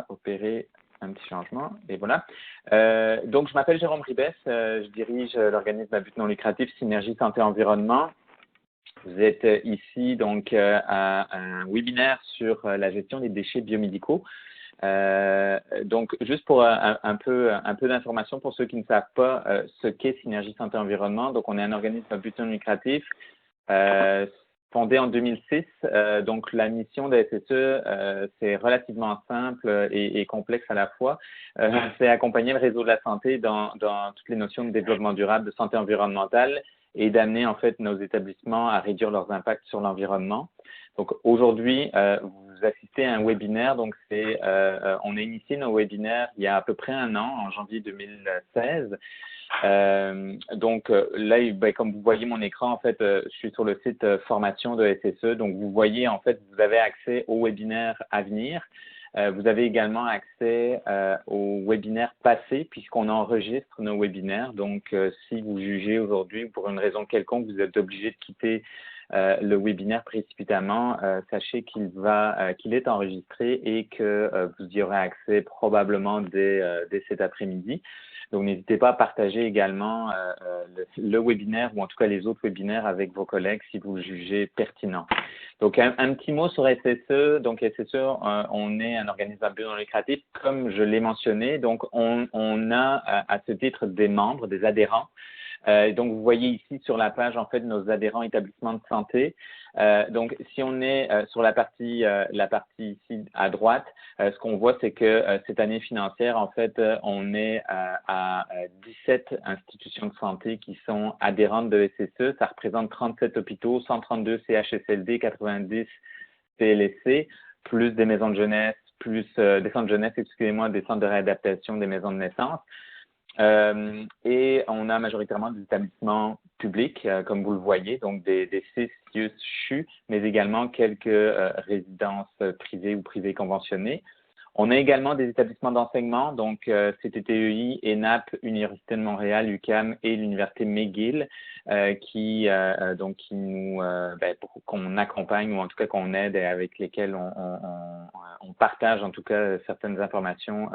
opérer un petit changement, et voilà. Donc, je m'appelle Jérôme Ribes, je dirige l'organisme à but non lucratif Synergie Santé Environnement. Vous êtes ici donc à un webinaire sur la gestion des déchets biomédicaux. Donc, juste pour un peu d'informations pour ceux qui ne savent pas ce qu'est Synergie Santé Environnement. Donc, on est un organisme à but non lucratif fondé en 2006. Donc, la mission de SSE, c'est relativement simple et complexe à la fois. C'est accompagner le réseau de la santé dans toutes les notions de développement durable, de santé environnementale et d'amener en fait nos établissements à réduire leurs impacts sur l'environnement. Donc, aujourd'hui, vous assistez à un webinaire. Donc, on a initié nos webinaires il y a à peu près un an, en janvier 2016. Donc là, comme vous voyez mon écran, en fait, je suis sur le site formation de SSE. Donc, vous voyez, en fait, vous avez accès aux webinaires à venir. Vous avez également accès aux webinaires passés puisqu'on enregistre nos webinaires. Donc, si vous jugez aujourd'hui, pour une raison quelconque, vous êtes obligé de quitter le webinaire précipitamment, sachez qu'il est enregistré et que vous y aurez accès probablement dès cet après-midi. Donc, n'hésitez pas à partager également le webinaire ou en tout cas les autres webinaires avec vos collègues si vous jugez pertinent. Donc, un petit mot sur SSE. Donc, SSE, on est un organisme à but non lucratif, comme je l'ai mentionné. Donc, on a à ce titre des membres, des adhérents. Donc, vous voyez ici sur la page, en fait, nos adhérents établissements de santé. Donc, si on est sur la partie ici à droite, ce qu'on voit, c'est que cette année financière, en fait, on est à 17 institutions de santé qui sont adhérentes de SSE. Ça représente 37 hôpitaux, 132 CHSLD, 90 CLSC, plus des maisons de jeunesse, plus des centres de jeunesse, excusez-moi, des centres de réadaptation, des maisons de naissance. Et on a majoritairement des établissements publics, comme vous le voyez, donc des CCU, mais également quelques résidences privées ou privées conventionnées. On a également des établissements d'enseignement, donc CTTEI, ENAP, Université de Montréal, UQAM et l'Université McGill, qu'on accompagne ou en tout cas qu'on aide et avec lesquels on partage en tout cas certaines informations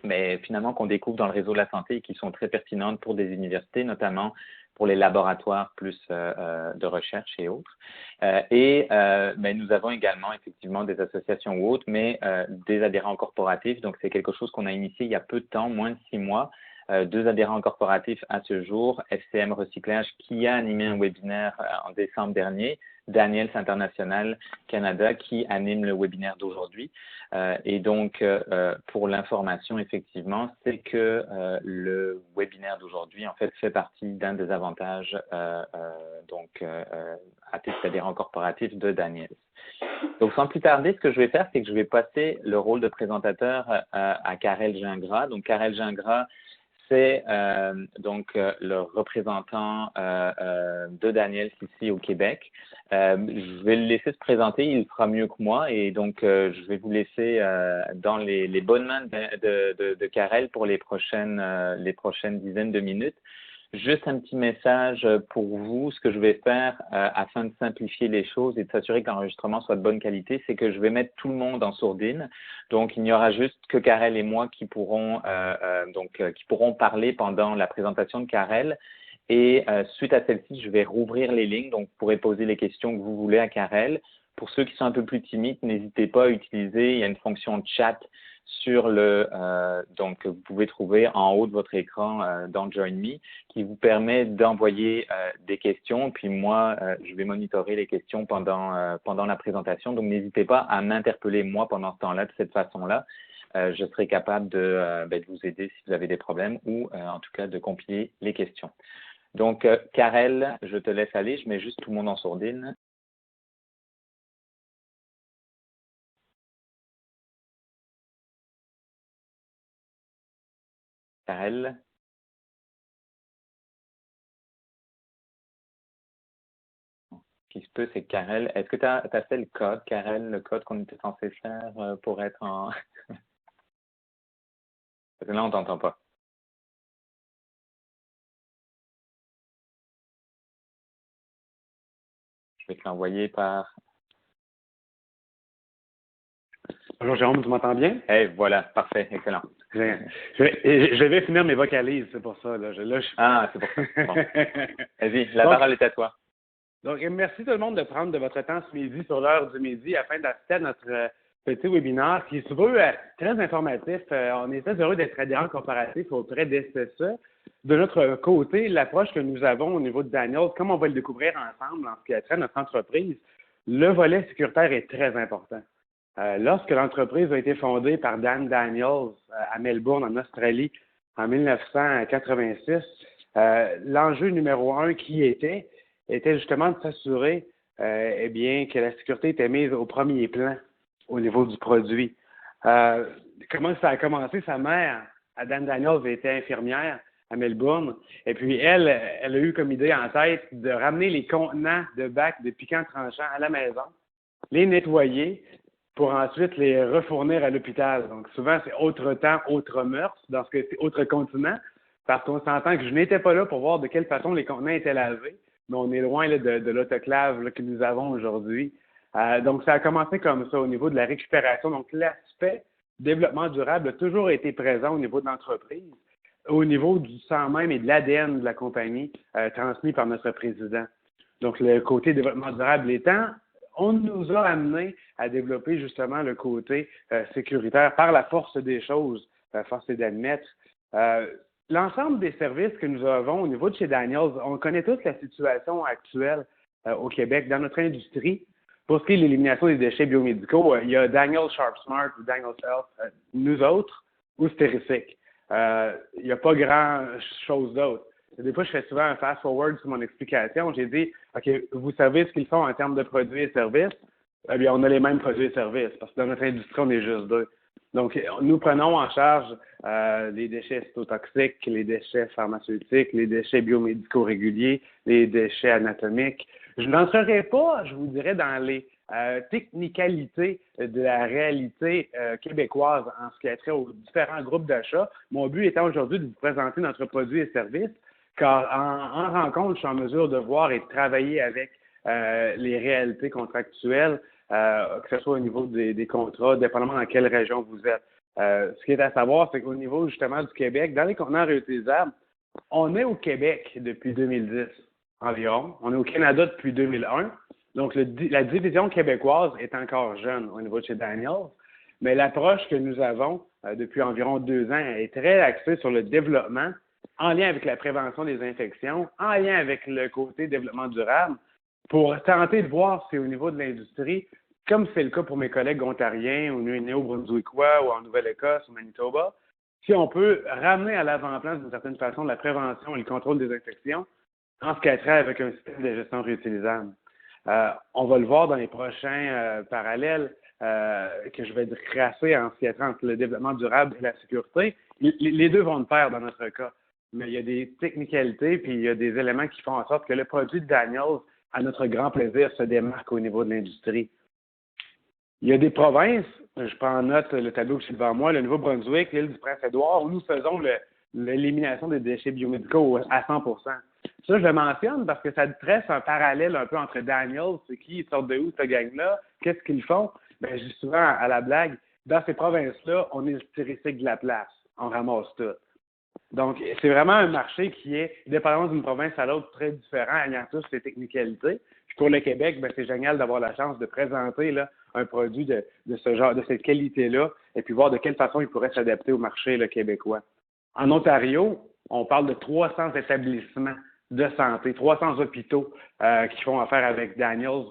mais finalement qu'on découvre dans le réseau de la santé et qui sont très pertinentes pour des universités, notamment pour les laboratoires plus de recherche et autres. Mais nous avons également effectivement des associations ou autres, mais des adhérents corporatifs. Donc, c'est quelque chose qu'on a initié il y a peu de temps, moins de 6 mois. 2 adhérents corporatifs à ce jour, FCM Recyclage qui a animé un webinaire en décembre dernier, Daniels International Canada qui anime le webinaire d'aujourd'hui. Et donc, pour l'information, effectivement, c'est que le webinaire d'aujourd'hui, en fait, fait partie d'un des avantages à titre d'adhérent corporatif de Daniels. Donc, sans plus tarder, ce que je vais faire, c'est que je vais passer le rôle de présentateur à Karel Gingras. Donc, Karel Gingras, c'est le représentant de Daniels ici au Québec. Je vais le laisser se présenter, il le fera mieux que moi et donc je vais vous laisser dans les bonnes mains de Karel pour les prochaines dizaines de minutes. Juste un petit message pour vous, ce que je vais faire afin de simplifier les choses et de s'assurer que l'enregistrement soit de bonne qualité, c'est que je vais mettre tout le monde en sourdine. Donc, il n'y aura juste que Karel et moi qui pourront parler pendant la présentation de Karel. Et suite à celle-ci, je vais rouvrir les lignes. Donc, vous pourrez poser les questions que vous voulez à Karel. Pour ceux qui sont un peu plus timides, n'hésitez pas à utiliser, il y a une fonction de chat sur donc vous pouvez trouver en haut de votre écran dans Join Me qui vous permet d'envoyer des questions. Puis moi, je vais monitorer les questions pendant la présentation. Donc, n'hésitez pas à m'interpeller moi pendant ce temps-là de cette façon-là. Je serai capable de vous aider si vous avez des problèmes ou en tout cas de compiler les questions. Donc, Karel, je te laisse aller. Je mets juste tout le monde en sourdine. Karel. Ce qui se peut, c'est que Karel, est-ce que tu as fait le code, Karel, le code qu'on était censé faire pour être en... Parce que là, on t'entend pas. Je vais te l'envoyer par... Bonjour Jérôme, tu m'entends bien? Hey, voilà, parfait, excellent. Je vais finir mes vocalises, c'est pour ça. Ah, c'est pour ça. Bon. Vas-y, la Donc, parole est à toi. donc, merci tout le monde de prendre de votre temps ce midi sur l'heure du midi afin d'assister à notre petit webinaire qui se veut très informatif. On est très heureux d'être adhérent comparatif auprès d'SSE. De notre côté, l'approche que nous avons au niveau de Daniels, comme on va le découvrir ensemble en ce qui a trait à notre entreprise, le volet sécuritaire est très important. Lorsque l'entreprise a été fondée par Dan Daniels à Melbourne, en Australie, en 1986, l'enjeu numéro un qui était justement de s'assurer eh bien, que la sécurité était mise au premier plan au niveau du produit. Comment ça a commencé? Sa mère, Dan Daniels, était infirmière à Melbourne. Et puis, elle a eu comme idée en tête de ramener les contenants de bacs de piquants tranchants à la maison, les nettoyer pour ensuite les refournir à l'hôpital. Donc, souvent, c'est autre temps, autre mœurs, dans ce que c'est autre continent, parce qu'on s'entend que je n'étais pas là pour voir de quelle façon les contenants étaient lavés, mais on est loin là, de l'autoclave là, que nous avons aujourd'hui. Donc, ça a commencé comme ça au niveau de la récupération. Donc, l'aspect développement durable a toujours été présent au niveau de l'entreprise, au niveau du sang même et de l'ADN de la compagnie transmis par notre président. Donc, le côté développement durable étant, on nous a amené à développer justement le côté sécuritaire par la force des choses, force est d'admettre. L'ensemble des services que nous avons au niveau de chez Daniels, on connaît tous la situation actuelle au Québec dans notre industrie. Pour ce qui est de l'élimination des déchets biomédicaux, il y a Daniels Sharp Smart ou Daniels Health, nous autres, ou Stéricic. Il n'y a pas grand-chose d'autre. Des fois, je fais souvent un fast-forward sur mon explication. J'ai dit, OK, vous savez ce qu'ils font en termes de produits et services? Eh bien, on a les mêmes produits et services parce que dans notre industrie, on est juste deux. Donc, nous prenons en charge les déchets cytotoxiques, les déchets pharmaceutiques, les déchets biomédicaux réguliers, les déchets anatomiques. Je n'entrerai pas, je vous dirais, dans les technicalités de la réalité québécoise en ce qui a trait aux différents groupes d'achat. Mon but étant aujourd'hui de vous présenter notre produit et service, car en rencontre, je suis en mesure de voir et de travailler avec les réalités contractuelles, que ce soit au niveau des contrats, dépendamment dans quelle région vous êtes. Ce qui est à savoir, c'est qu'au niveau justement du Québec, dans les contenants réutilisables, on est au Québec depuis 2010 environ. On est au Canada depuis 2001. Donc, la division québécoise est encore jeune au niveau de chez Daniels, mais l'approche que nous avons depuis environ 2 ans est très axée sur le développement en lien avec la prévention des infections, en lien avec le côté développement durable, pour tenter de voir si au niveau de l'industrie, comme c'est le cas pour mes collègues ontariens ou néo-brunswickois ou en Nouvelle-Écosse ou Manitoba, si on peut ramener à l'avant-plan d'une certaine façon la prévention et le contrôle des infections en ce qui a trait avec un système de gestion réutilisable. On va le voir dans les prochains parallèles que je vais tracer en ce qui a trait entre le développement durable et la sécurité. Les deux vont de pair dans notre cas. Mais il y a des technicalités puis il y a des éléments qui font en sorte que le produit de Daniels, à notre grand plaisir, se démarque au niveau de l'industrie. Il y a des provinces, je prends en note le tableau que j'ai devant moi, le Nouveau-Brunswick, l'île du Prince-Édouard, où nous faisons l'élimination des déchets biomédicaux à 100%. Ça, je le mentionne parce que ça tresse un parallèle un peu entre Daniels, c'est qui, ils sortent de où, cette gang-là, qu'est-ce qu'ils font? Bien, je dis souvent à la blague, dans ces provinces-là, on est le stéricycle de la place, on ramasse tout. Donc, c'est vraiment un marché qui est, dépendamment d'une province à l'autre, très différent, ayant tous ses technicalités. Puis pour le Québec, ben, c'est génial d'avoir la chance de présenter là, un produit de ce genre, de cette qualité-là, et puis voir de quelle façon il pourrait s'adapter au marché là, québécois. En Ontario, on parle de 300 établissements de santé, 300 hôpitaux qui font affaire avec Daniels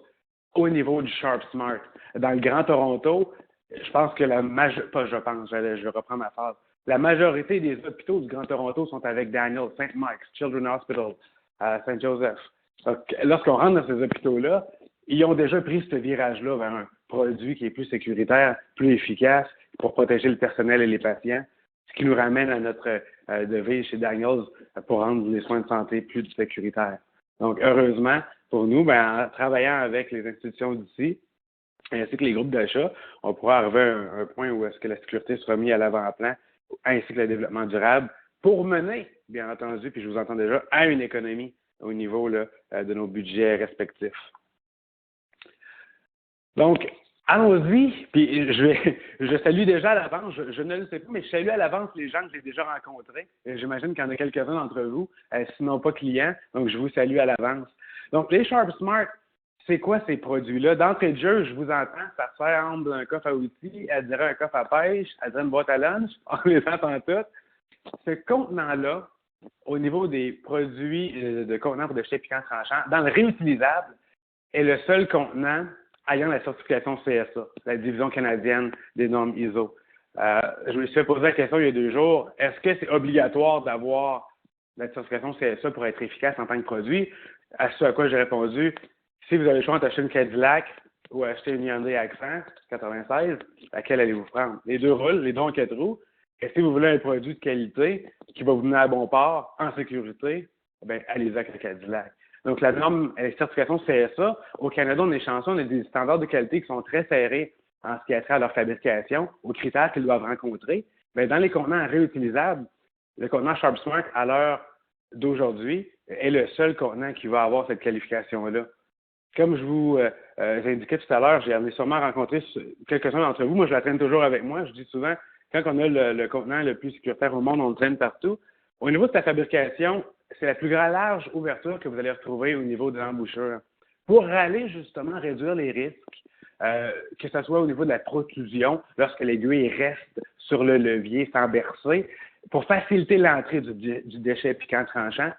au niveau du Sharp Smart. Dans le Grand Toronto, je pense que je reprends ma phrase. La majorité des hôpitaux du Grand Toronto sont avec Daniels, St. Mike's, Children's Hospital, St. Joseph. Lorsqu'on rentre dans ces hôpitaux-là, ils ont déjà pris ce virage-là vers un produit qui est plus sécuritaire, plus efficace pour protéger le personnel et les patients, ce qui nous ramène à notre devise chez Daniels pour rendre les soins de santé plus sécuritaires. Donc, heureusement, pour nous, en travaillant avec les institutions d'ici, ainsi que les groupes d'achat, on pourra arriver à un point où est-ce que la sécurité sera mise à l'avant-plan, ainsi que le développement durable, pour mener, bien entendu, puis je vous entends déjà, à une économie au niveau là, de nos budgets respectifs. Donc, Allons-y, puis je salue déjà à l'avance, je ne le sais pas, mais je salue à l'avance les gens que j'ai déjà rencontrés. J'imagine qu'il y en a quelques-uns d'entre vous, sinon pas clients, donc je vous salue à l'avance. Donc, les Sharp Smart, c'est quoi ces produits-là? D'entrée de jeu, je vous entends, ça ressemble à un coffre à outils, elle dirait un coffre à pêche, elle dirait une boîte à lunch, on les entend toutes. Ce contenant-là, au niveau des produits de contenants pour déchets piquants tranchants, dans le réutilisable, est le seul contenant ayant la certification CSA, la division canadienne des normes ISO. Je me suis fait poser la question il y a 2 jours, est-ce que c'est obligatoire d'avoir la certification CSA pour être efficace en tant que produit? À ce à quoi j'ai répondu, si vous avez le choix entre acheter une Cadillac ou acheter une Hyundai Accent 96, laquelle allez-vous prendre? Les 2 roulent, les 2 ont 4 roues. Et si vous voulez un produit de qualité qui va vous mener à bon port, en sécurité, bien, allez-y avec la Cadillac. Donc, la norme, la certification CSA, au Canada, on est chanceux, on a des standards de qualité qui sont très serrés en ce qui a trait à leur fabrication, aux critères qu'ils doivent rencontrer. Mais dans les contenants réutilisables, le contenant Sharp Smart, à l'heure d'aujourd'hui, est le seul contenant qui va avoir cette qualification-là. Comme je vous indiquais tout à l'heure, j'en ai sûrement rencontré quelques-uns d'entre vous. Moi, je la traîne toujours avec moi. Je dis souvent, quand on a le contenant le plus sécuritaire au monde, on le traîne partout. Au niveau de sa fabrication, c'est la plus large ouverture que vous allez retrouver au niveau de l'embouchure. Pour aller justement réduire les risques, que ce soit au niveau de la protrusion, lorsque l'aiguille reste sur le levier sans bercer, pour faciliter l'entrée du déchet piquant tranchant,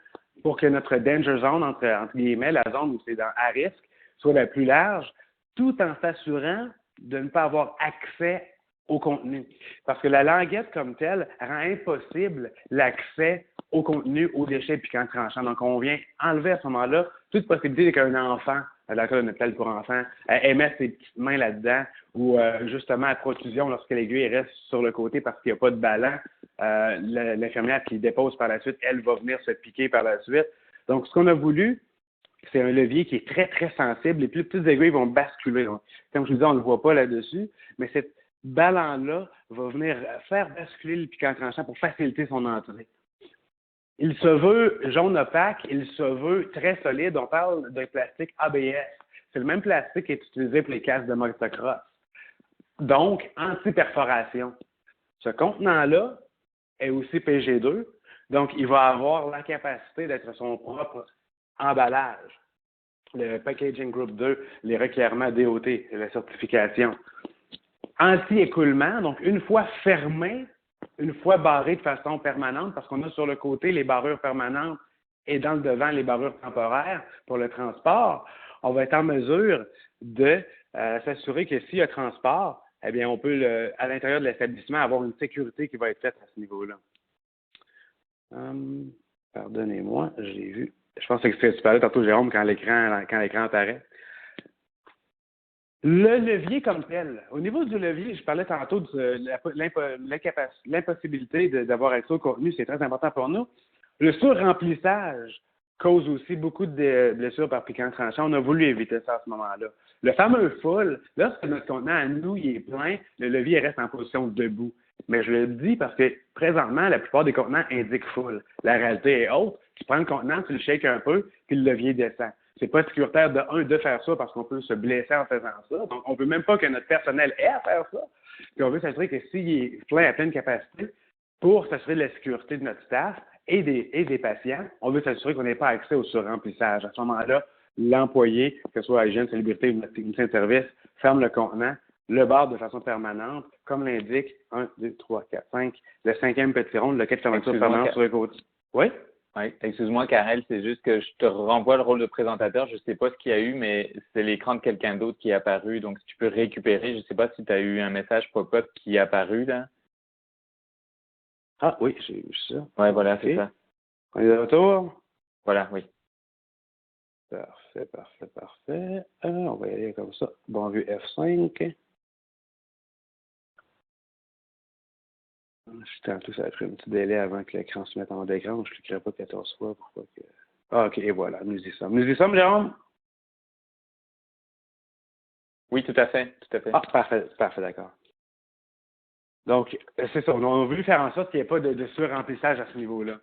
pour que notre danger zone, entre guillemets, la zone où c'est à risque, soit la plus large, tout en s'assurant de ne pas avoir accès au contenu. Parce que la languette comme telle rend impossible l'accès au contenu, aux déchets piquants tranchants. Donc, on vient enlever à ce moment-là toute possibilité qu'un enfant, à l'école de hôpital pour enfants, mette ses petites mains là-dedans ou justement à protrusion lorsque l'aiguille reste sur le côté parce qu'il n'y a pas de ballon. L'infirmière qui dépose par la suite, elle va venir se piquer par la suite. Donc, ce qu'on a voulu, c'est un levier qui est très, très sensible. Les plus petites aiguilles vont basculer. Donc, comme je vous dis, on ne le voit pas là-dessus, mais cette ballon-là va venir faire basculer le piquant tranchant pour faciliter son entrée. Il se veut jaune opaque, il se veut très solide. On parle d'un plastique ABS. C'est le même plastique qui est utilisé pour les casques de motocross. Donc, anti-perforation. Ce contenant-là est aussi PG2, donc il va avoir la capacité d'être son propre emballage. Le Packaging Group 2, les requirements DOT, la certification. Anti-écoulement, donc une fois fermé, une fois barré de façon permanente, parce qu'on a sur le côté les barrures permanentes et dans le devant les barrures temporaires pour le transport, on va être en mesure de s'assurer que s'il y a transport, eh bien, on peut, à l'intérieur de l'établissement, avoir une sécurité qui va être faite à ce niveau-là. Pardonnez-moi, j'ai vu. Je pense que tu parlais tantôt, Jérôme, quand l'écran apparaît. Le levier comme tel. Au niveau du levier, je parlais tantôt de l'impossibilité d'avoir accès au contenu, c'est très important pour nous. Le surremplissage cause aussi beaucoup de blessures par piquant tranchant. On a voulu éviter ça à ce moment-là. Le fameux full, lorsque notre contenant à nous il est plein, le levier reste en position debout. Mais je le dis parce que présentement, la plupart des contenants indiquent full. La réalité est autre. Tu prends le contenant, tu le shakes un peu, puis le levier descend. C'est pas sécuritaire de faire ça parce qu'on peut se blesser en faisant ça. Donc, on veut même pas que notre personnel ait à faire ça. Puis on veut s'assurer que s'il est plein à pleine capacité, pour s'assurer de la sécurité de notre staff et des patients, on veut s'assurer qu'on n'ait pas accès au surremplissage. À ce moment-là, l'employé, que ce soit Hygiène, Salubrité ou notre technicien de service, ferme le contenant, le barre de façon permanente, comme l'indique 1, 2, 3, 4, 5, le 5e petit rond, le 4 fermeture permanente sur le côté. Oui? Oui, excuse-moi, Karel, c'est juste que je te renvoie le rôle de présentateur. Je ne sais pas ce qu'il y a eu, mais c'est l'écran de quelqu'un d'autre qui est apparu. Donc, si tu peux récupérer, je ne sais pas si tu as eu un message pop-up qui est apparu là. Ah oui, j'ai vu ça. Oui, voilà, c'est ça. On est de retour? Voilà, oui. Parfait. On va y aller comme ça. Bon, vu F5. Tantôt, ça a pris un petit délai avant que l'écran se mette en mode écran. Je ne cliquerai pas 14 fois pour pas que... Ah, OK, et voilà, nous y sommes. Nous y sommes, Jérôme? Oui, tout à fait. Ah, parfait, d'accord. Donc, c'est ça. On a voulu faire en sorte qu'il n'y ait pas de surremplissage à ce niveau-là.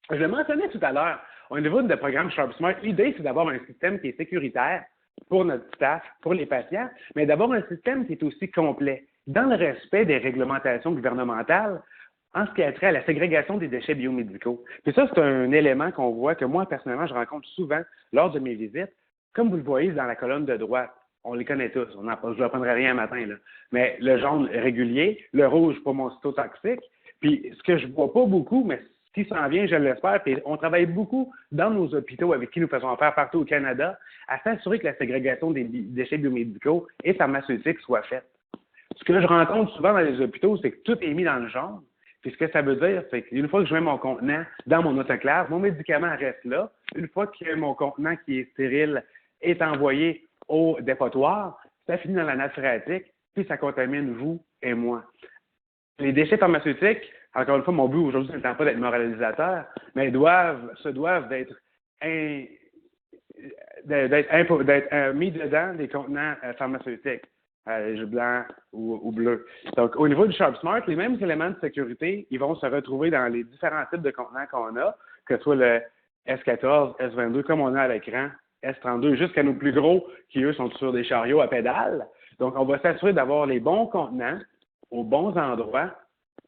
Je le mentionnais tout à l'heure. Au niveau de programme Sharp Smart, l'idée, c'est d'avoir un système qui est sécuritaire, pour notre staff, pour les patients, mais d'avoir un système qui est aussi complet, dans le respect des réglementations gouvernementales, en ce qui a trait à la ségrégation des déchets biomédicaux. Puis ça, c'est un élément qu'on voit, que moi, personnellement, je rencontre souvent lors de mes visites. Comme vous le voyez dans la colonne de droite, on les connaît tous, je ne vous apprendrai rien un matin, là. Mais le jaune régulier, le rouge pour mon cytotoxique, puis ce que je ne vois pas beaucoup, mais ce qui s'en vient, je l'espère, puis on travaille beaucoup dans nos hôpitaux avec qui nous faisons affaire partout au Canada à s'assurer que la ségrégation des déchets biomédicaux et pharmaceutiques soit faite. Ce que je rencontre souvent dans les hôpitaux, c'est que tout est mis dans le jaune. Puis ce que ça veut dire, c'est qu'une fois que je mets mon contenant dans mon autoclave, mon médicament reste là. Une fois que mon contenant qui est stérile est envoyé au dépotoir, ça finit dans la nappe phréatique, puis ça contamine vous et moi. Les déchets pharmaceutiques, encore une fois, mon but aujourd'hui n'étant pas d'être moralisateur, mais se doivent d'être mis dedans des contenants pharmaceutiques, blanc ou bleu. Donc, au niveau du Sharp Smart, les mêmes éléments de sécurité, ils vont se retrouver dans les différents types de contenants qu'on a, que ce soit le S14, S22, comme on a à l'écran, S32, jusqu'à nos plus gros, qui eux sont sur des chariots à pédales. Donc, on va s'assurer d'avoir les bons contenants aux bons endroits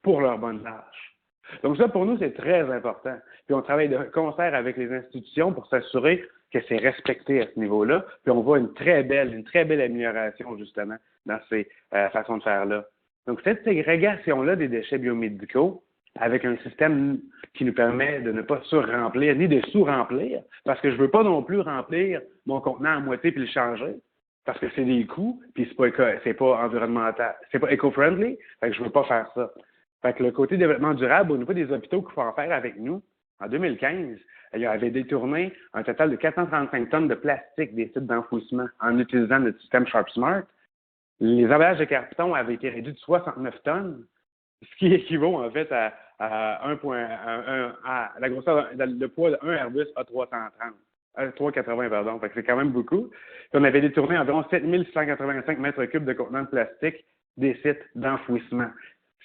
pour leur bonne âge. Donc, ça, pour nous, c'est très important. Puis, on travaille de concert avec les institutions pour s'assurer que c'est respecté à ce niveau-là. Puis, on voit une très belle amélioration, justement, dans ces façons de faire-là. Donc, cette ségrégation-là des déchets biomédicaux, avec un système qui nous permet de ne pas surremplir, ni de sous-remplir, parce que je ne veux pas non plus remplir mon contenant à moitié puis le changer, parce que c'est des coûts, puis c'est pas environnemental, c'est pas éco-friendly, fait que je veux pas faire ça. Fait que le côté développement durable, au niveau des hôpitaux qui font affaire avec nous, en 2015, il avait détourné un total de 435 tonnes de plastique des sites d'enfouissement en utilisant notre système Sharp Smart. Les emballages de carton avaient été réduits de 69 tonnes, ce qui équivaut en fait à la grosseur, le poids d'un Airbus A330. 380, pardon. Fait que c'est quand même beaucoup. Puis on avait détourné environ 7685 mètres cubes de contenants de plastique des sites d'enfouissement.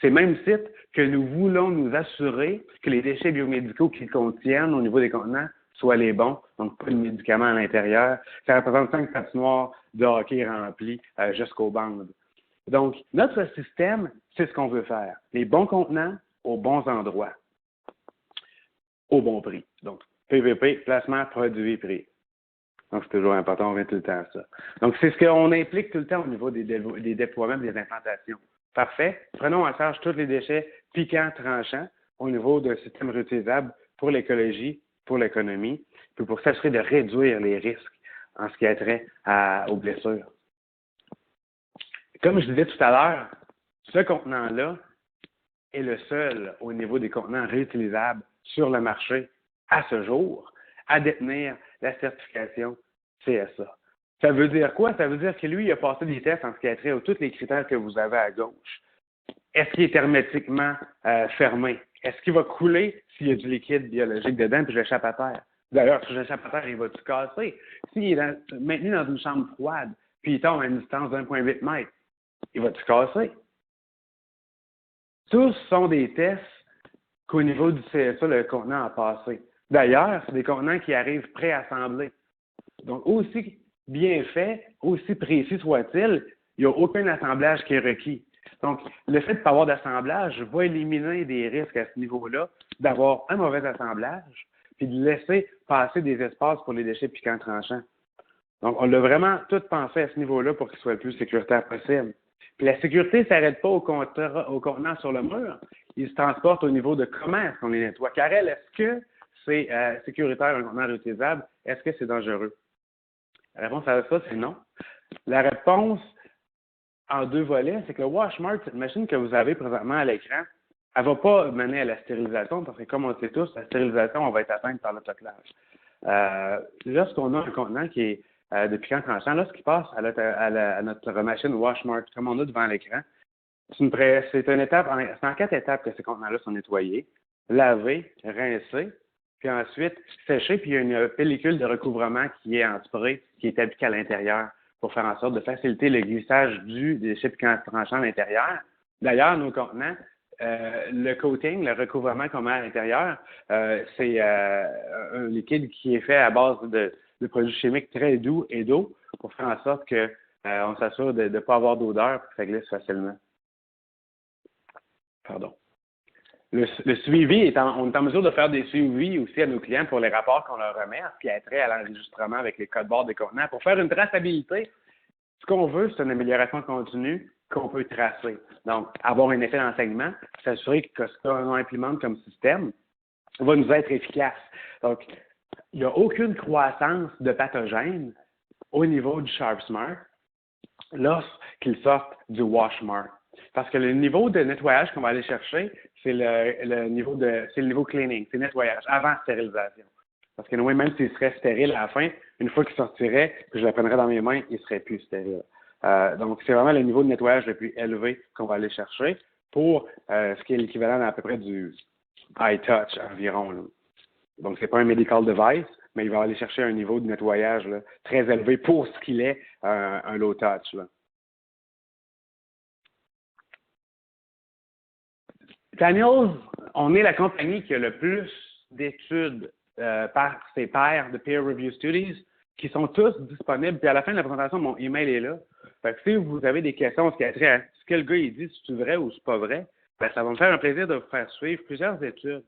Ces mêmes sites que nous voulons nous assurer que les déchets biomédicaux qu'ils contiennent au niveau des contenants soient les bons, donc pas de médicaments à l'intérieur. Ça représente 5 patinoires de hockey remplies jusqu'aux bandes. Donc, notre système, c'est ce qu'on veut faire. Les bons contenants aux bons endroits, au bon prix. Donc, PVP, placement, produit, prix. Donc, c'est toujours important, on revient tout le temps à ça. Donc, c'est ce qu'on implique tout le temps au niveau des déploiements, des implantations. Parfait. Prenons en charge tous les déchets piquants, tranchants au niveau d'un système réutilisable pour l'écologie, pour l'économie, puis pour s'assurer de réduire les risques en ce qui a trait aux blessures. Comme je disais tout à l'heure, ce contenant-là est le seul au niveau des contenants réutilisables sur le marché à ce jour à détenir la certification CSA. Ça veut dire quoi? Ça veut dire que lui, il a passé des tests en ce qui a trait à tous les critères que vous avez à gauche. Est-ce qu'il est hermétiquement fermé? Est-ce qu'il va couler s'il y a du liquide biologique dedans puis je l'échappe à terre? D'ailleurs, si je l'échappe à terre, il va-tu casser? S'il est maintenu dans une chambre froide puis il tombe à une distance d'1,8 mètre, il va-tu casser? Tous sont des tests qu'au niveau du CSA, le contenant a passé. D'ailleurs, c'est des contenants qui arrivent préassemblés. Donc, aussi bien fait, aussi précis soit-il, il n'y a aucun assemblage qui est requis. Donc, le fait de ne pas avoir d'assemblage va éliminer des risques à ce niveau-là, d'avoir un mauvais assemblage, puis de laisser passer des espaces pour les déchets piquants tranchants. Donc, on l'a vraiment tout pensé à ce niveau-là pour qu'il soit le plus sécuritaire possible. Puis la sécurité ne s'arrête pas au contenant sur le mur, il se transporte au niveau de comment est-ce qu'on les nettoie. Karel, est-ce que c'est sécuritaire un contenant réutilisable? Est-ce que c'est dangereux? La réponse à ça, c'est non. La réponse en deux volets, c'est que le WashMart, cette machine que vous avez présentement à l'écran, elle ne va pas mener à la stérilisation parce que, comme on le sait tous, la stérilisation, on va être atteinte par l'autoclave. Lorsqu'on a un contenant qui est de piquant tranchant, là, ce qui passe à notre machine WashMart, comme on a devant l'écran, c'est une étape, c'est en 4 étapes que ces contenants-là sont nettoyés, lavés, rincés, puis ensuite séchés, puis il y a une pellicule de recouvrement qui est en spray, qui est appliquée à l'intérieur pour faire en sorte de faciliter le glissage des déchets piquants tranchants à l'intérieur. D'ailleurs, nos contenants, le coating, le recouvrement qu'on met à l'intérieur, c'est un liquide qui est fait à base de produits chimiques très doux et d'eau pour faire en sorte que on s'assure de ne pas avoir d'odeur pour que ça glisse facilement. Pardon. Le suivi, on est en mesure de faire des suivis aussi à nos clients pour les rapports qu'on leur remet, ce qui a trait à l'enregistrement avec les codes barres des contenants. Pour faire une traçabilité, ce qu'on veut, c'est une amélioration continue qu'on peut tracer. Donc, avoir un effet d'enseignement, s'assurer que ce qu'on implémente comme système va nous être efficace. Donc, il n'y a aucune croissance de pathogènes au niveau du SharpSmart lorsqu'ils sortent du WashMart. Parce que le niveau de nettoyage qu'on va aller chercher, c'est le niveau cleaning, c'est nettoyage, avant stérilisation. Parce que oui, même s'il serait stérile à la fin, une fois qu'il sortirait, que je le prendrais dans mes mains, il ne serait plus stérile. Donc, c'est vraiment le niveau de nettoyage le plus élevé qu'on va aller chercher pour ce qui est l'équivalent à peu près du high touch environ. Là. Donc, ce n'est pas un medical device, mais il va aller chercher un niveau de nettoyage là, très élevé pour ce qu'il est un low touch. Là. Daniels, on est la compagnie qui a le plus d'études par ses pairs de peer review studies qui sont tous disponibles. Puis à la fin de la présentation, mon email est là. Fait que si vous avez des questions, ce que le gars il dit, si c'est vrai ou c'est pas vrai, ben, ça va me faire un plaisir de vous faire suivre plusieurs études.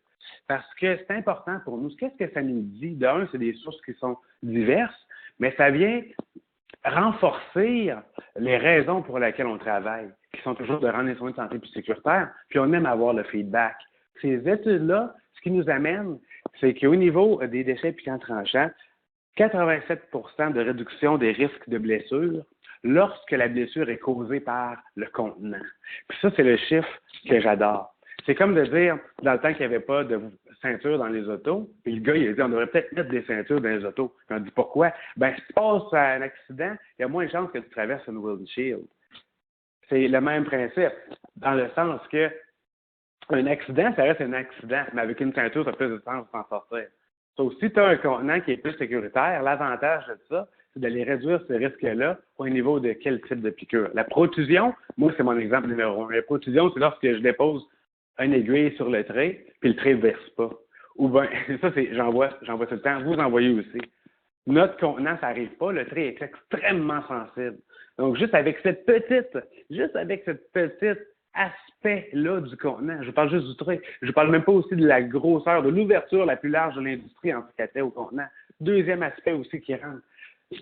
Parce que c'est important pour nous. Qu'est-ce que ça nous dit? D'un, c'est des sources qui sont diverses, mais ça vient renforcer les raisons pour lesquelles on travaille, qui sont toujours de rendre les soins de santé plus sécuritaires, puis on aime avoir le feedback. Ces études-là, ce qui nous amène, c'est qu'au niveau des déchets piquants tranchants, 87 de réduction des risques de blessure lorsque la blessure est causée par le contenant. Puis ça, c'est le chiffre que j'adore. C'est comme de dire, dans le temps qu'il n'y avait pas de ceinture dans les autos, puis le gars, il a dit, on devrait peut-être mettre des ceintures dans les autos. Puis on dit, pourquoi? Ben, si tu passes à un accident, il y a moins de chances que tu traverses une windshield. C'est le même principe, dans le sens que un accident, ça reste un accident, mais avec une ceinture, ça a plus de sens de s'en sortir. Sauf si tu as un contenant qui est plus sécuritaire, l'avantage de ça, c'est d'aller réduire ce risque-là au niveau de quel type de piqûre. La protusion, moi, c'est mon exemple numéro 1. La protusion, c'est lorsque je dépose un aiguille sur le trait, puis le trait ne verse pas. Ou bien, ça, j'en vois tout le temps, vous en voyez aussi. Notre contenant, ça n'arrive pas, le trait est extrêmement sensible. Donc, juste avec cette petite aspect-là du contenant, je parle juste du trait, je parle même pas aussi de la grosseur, de l'ouverture la plus large de l'industrie en ce qui a trait au contenant. Deuxième aspect aussi qui rentre.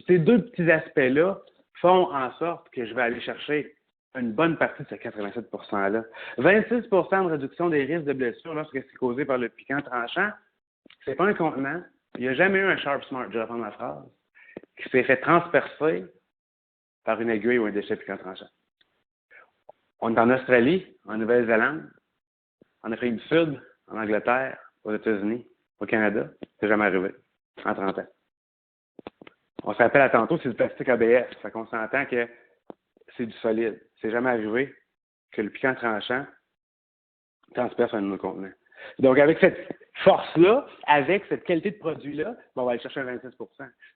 Ces deux petits aspects-là font en sorte que je vais aller chercher une bonne partie de ce 87 %-là. 26 de réduction des risques de blessure lorsque c'est causé par le piquant tranchant, c'est pas un contenant. Il n'y a jamais eu un SharpSmart, je vais reprendre ma phrase, qui s'est fait transpercer par une aiguille ou un déchet piquant tranchant. On est en Australie, en Nouvelle-Zélande, en Afrique du Sud, en Angleterre, aux États-Unis, au Canada. C'est jamais arrivé en 30 ans. On se rappelle à tantôt, c'est du plastique ABS. Fait qu'on s'entend que c'est du solide. C'est jamais arrivé que le piquant tranchant transperce un de nos contenants. Donc, avec cette force-là, avec cette qualité de produit-là, on va aller chercher un 26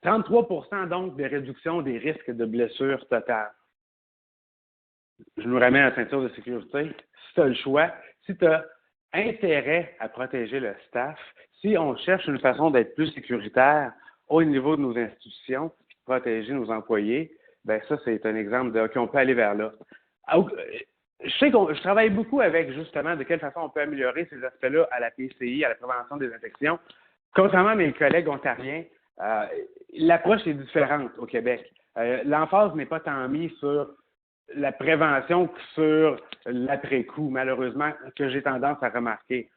33 donc de réduction des risques de blessures totales. Je nous ramène à la ceinture de sécurité. Si tu as le choix, si tu as intérêt à protéger le staff, si on cherche une façon d'être plus sécuritaire au niveau de nos institutions, puis de protéger nos employés, ben ça, c'est un exemple de OK, on peut aller vers là. Je sais je travaille beaucoup avec, justement, de quelle façon on peut améliorer ces aspects-là à la PCI, à la prévention des infections. Contrairement à mes collègues ontariens, l'approche est différente au Québec. L'emphase n'est pas tant mise sur la prévention que sur l'après-coup, malheureusement, que j'ai tendance à remarquer.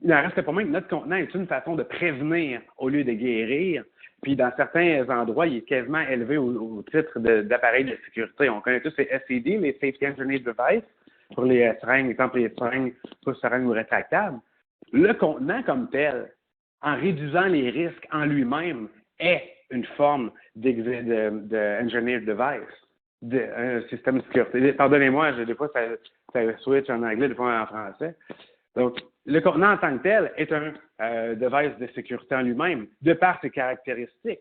Il en reste pas moins que notre contenant est une façon de prévenir au lieu de guérir. Puis, dans certains endroits, il est quasiment élevé au titre d'appareil de sécurité. On connaît tous les SED, les Safety Engineered Devices, pour les seringues, exemple les seringues, pas seringues ou rétractables. Le contenant comme tel, en réduisant les risques en lui-même, est une forme d'engineered device, un système de sécurité. Pardonnez-moi, des fois, ça switch en anglais, des fois en français. Donc, le contenant en tant que tel est un device de sécurité en lui-même, de par ses caractéristiques.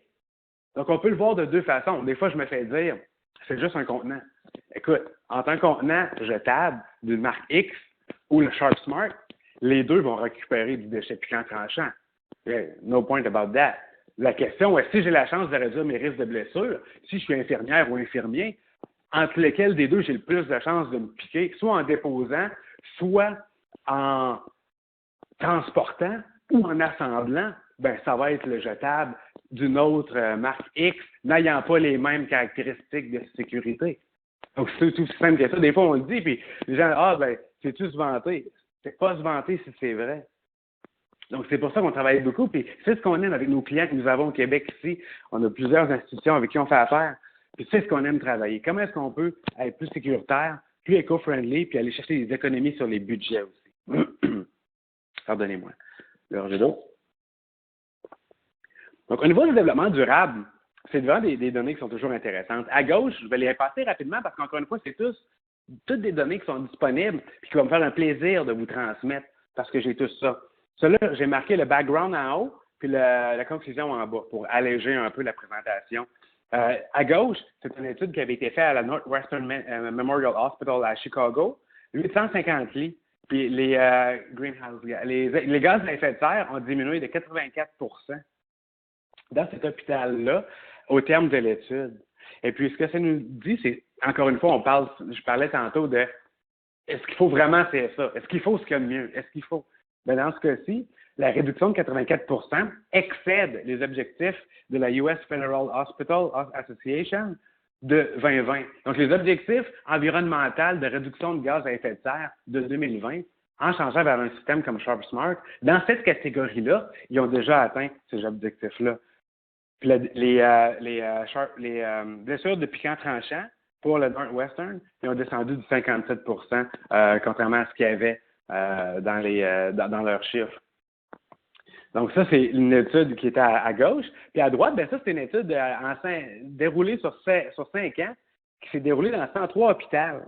Donc, on peut le voir de deux façons. Des fois, je me fais dire, c'est juste un contenant. Écoute, en tant que contenant jetable d'une marque X ou le SharpSmart, les deux vont récupérer du déchet piquant tranchant. No point about that. la question est si j'ai la chance de réduire mes risques de blessure, si je suis infirmière ou infirmier, entre lesquels des deux j'ai le plus de chances de me piquer, soit en déposant, soit en transportant ou en assemblant, ben ça va être le jetable d'une autre marque X n'ayant pas les mêmes caractéristiques de sécurité. Donc, c'est tout aussi simple que ça. Des fois, on le dit, puis les gens, c'est-tu se vanter? C'est pas se vanter si c'est vrai. Donc, c'est pour ça qu'on travaille beaucoup, puis c'est ce qu'on aime avec nos clients que nous avons au Québec ici. On a plusieurs institutions avec qui on fait affaire, puis c'est ce qu'on aime travailler. Comment est-ce qu'on peut être plus sécuritaire, plus éco-friendly, puis aller chercher des économies sur les budgets aussi? Pardonnez-moi. Le gorgée d'eau. Donc, au niveau du développement durable, c'est vraiment des données qui sont toujours intéressantes. À gauche, je vais les passer rapidement parce qu'encore une fois, c'est toutes des données qui sont disponibles et qui vont me faire un plaisir de vous transmettre parce que j'ai tout ça. Celui-là, j'ai marqué le background en haut puis la conclusion en bas pour alléger un peu la présentation. À gauche, c'est une étude qui avait été faite à la Northwestern Memorial Hospital à Chicago, 850 lits. Puis les greenhouse, les gaz à effet de serre ont diminué de 84 dans cet hôpital-là au terme de l'étude. Et puis, ce que ça nous dit, c'est, encore une fois, je parlais tantôt de est-ce qu'il faut vraiment faire ça? Est-ce qu'il faut ce qu'il y a de mieux? Est-ce qu'il faut? Bien, dans ce cas-ci, la réduction de 84 excède les objectifs de la US Federal Hospital Association de 2020. Donc, les objectifs environnementaux de réduction de gaz à effet de serre de 2020, en changeant vers un système comme SharpSmart, dans cette catégorie-là, ils ont déjà atteint ces objectifs-là. Puis les blessures de piquants tranchants pour le Northwestern, ils ont descendu de 57 contrairement à ce qu'il y avait dans leurs chiffres. Donc, ça, c'est une étude qui était à gauche. Puis à droite, bien ça, c'est une étude déroulée sur 5 ans qui s'est déroulée dans 103 hôpitaux.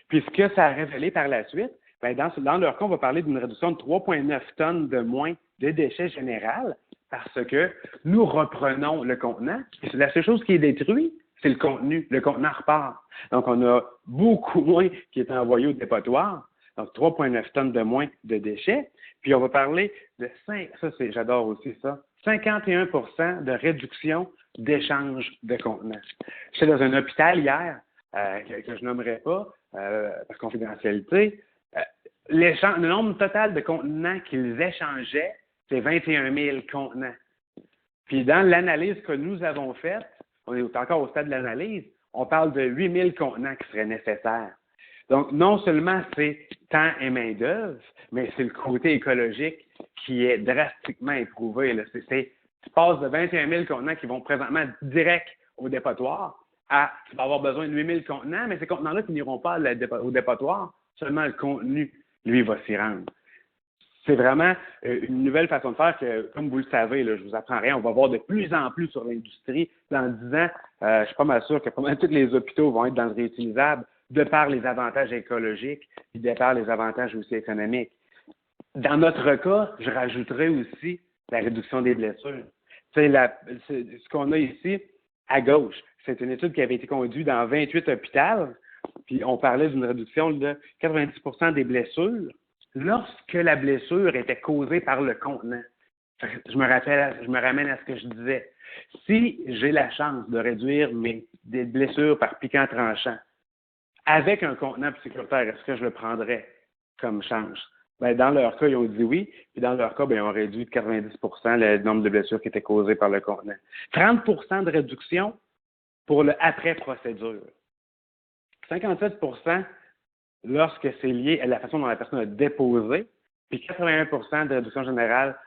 Puis ce que ça a révélé par la suite, bien, dans leur cas, on va parler d'une réduction de 3,9 tonnes de moins de déchets généraux parce que nous reprenons le contenant. La seule chose qui est détruite, c'est le contenu. Le contenant repart. Donc, on a beaucoup moins qui est envoyé au dépotoir. Donc, 3,9 tonnes de moins de déchets. Puis, on va parler de j'adore aussi ça, 51 de réduction d'échange de contenants. J'étais dans un hôpital hier, que je nommerai pas, par confidentialité. Le nombre total de contenants qu'ils échangeaient, c'est 21 000 contenants. Puis, dans l'analyse que nous avons faite, on est encore au stade de l'analyse, on parle de 8 000 contenants qui seraient nécessaires. Donc, non seulement c'est temps et main-d'œuvre, mais c'est le côté écologique qui est drastiquement éprouvé. Là. Tu passes de 21 000 contenants qui vont présentement direct au dépotoir à tu vas avoir besoin de 8 000 contenants, mais ces contenants-là qui n'iront pas au dépotoir, seulement le contenu, lui, va s'y rendre. C'est vraiment une nouvelle façon de faire que, comme vous le savez, là, je vous apprends rien, on va voir de plus en plus sur l'industrie. Dans 10 ans, je suis pas mal sûr que tous les hôpitaux vont être dans le réutilisable de par les avantages écologiques et de par les avantages aussi économiques. Dans notre cas, je rajouterais aussi la réduction des blessures. Ce qu'on a ici, à gauche, c'est une étude qui avait été conduite dans 28 hôpitaux, puis on parlait d'une réduction de 90% des blessures lorsque la blessure était causée par le contenant. Je me ramène à ce que je disais. Si j'ai la chance de réduire des blessures par piquant tranchant avec un contenant plus sécuritaire, est-ce que je le prendrais comme change? Bien, dans leur cas, ils ont dit oui, puis dans leur cas, bien, ils ont réduit de 90 le nombre de blessures qui étaient causées par le contenant. 30 de réduction pour le après-procédure. 57 lorsque c'est lié à la façon dont la personne a déposé, puis 81 de réduction générale